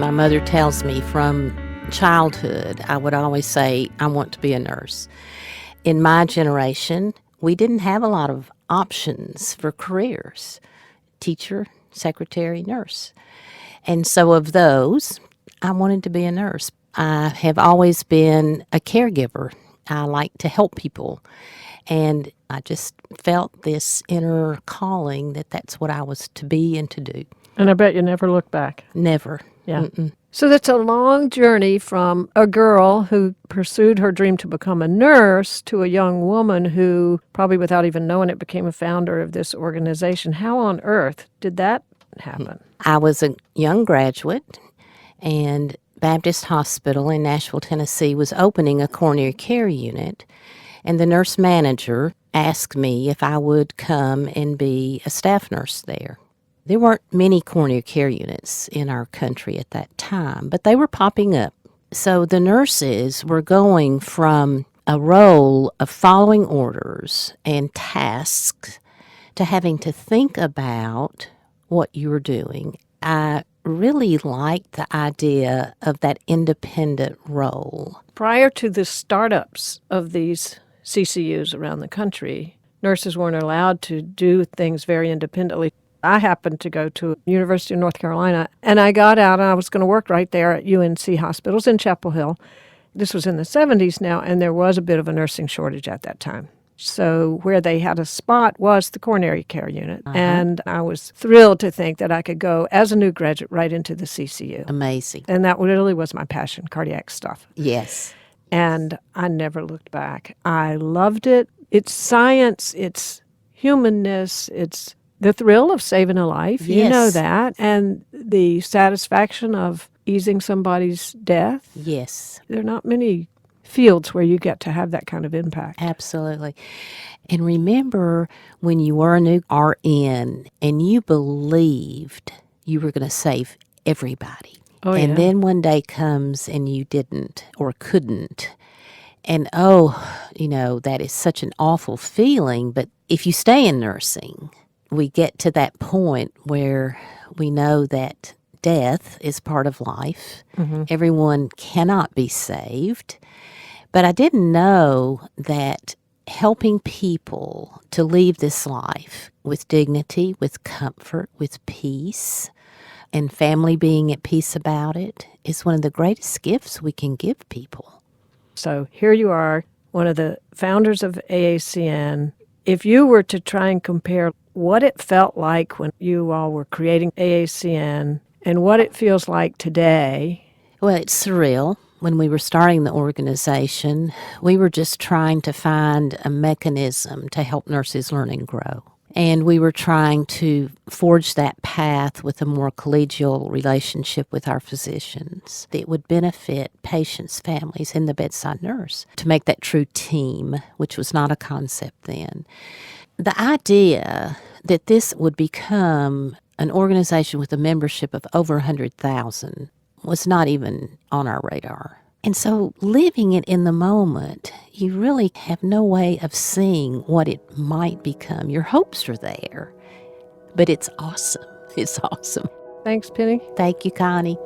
My mother tells me from childhood, I would always say, I want to be a nurse. In my generation, we didn't have a lot of options for careers: teacher, secretary, nurse. And so of those, I wanted to be a nurse. I have always been a caregiver. I like to help people. And I just felt this inner calling that that's what I was to be and to do. And I bet you never look back. Never. Yeah. Mm-mm. So that's a long journey from a girl who pursued her dream to become a nurse to a young woman who, probably without even knowing it, became a founder of this organization. How on earth did that happen? I was a young graduate, and Baptist Hospital in Nashville, Tennessee was opening a coronary care unit, and the nurse manager asked me if I would come and be a staff nurse there. There weren't many coronary care units in our country at that time, but they were popping up. So the nurses were going from a role of following orders and tasks to having to think about what you were doing. I really liked the idea of that independent role. Prior to the startups of these CCUs around the country, nurses weren't allowed to do things very independently. I happened to go to University of North Carolina, and I got out, and I was going to work right there at UNC Hospitals in Chapel Hill. This was in the 70s now, and there was a bit of a nursing shortage at that time. So where they had a spot was the coronary care unit, and I was thrilled to think that I could go as a new graduate right into the CCU. Amazing. And that really was my passion, cardiac stuff. Yes. And I never looked back. I loved it. It's science, it's humanness, it's the thrill of saving a life. Yes. You know that. And the satisfaction of easing somebody's death. Yes. There are not many fields where you get to have that kind of impact. Absolutely. And remember when you were a new RN and you believed you were going to save everybody. Oh, and yeah. then one day comes and you didn't or couldn't. And that is such an awful feeling. But if you stay in nursing, we get to that point where we know that death is part of life. Mm-hmm. Everyone cannot be saved. But I didn't know that helping people to leave this life with dignity, with comfort, with peace, and family being at peace about it is one of the greatest gifts we can give people. So here you are, one of the founders of AACN. If you were to try and compare what it felt like when you all were creating AACN and what it feels like today. Well, it's surreal. When we were starting the organization, we were just trying to find a mechanism to help nurses learn and grow. And we were trying to forge that path with a more collegial relationship with our physicians that would benefit patients, families, and the bedside nurse to make that true team, which was not a concept then. The idea that this would become an organization with a membership of over 100,000 was not even on our radar. And so living it in the moment, you really have no way of seeing what it might become. Your hopes are there, but it's awesome. It's awesome. Thanks, Penny. Thank you, Connie.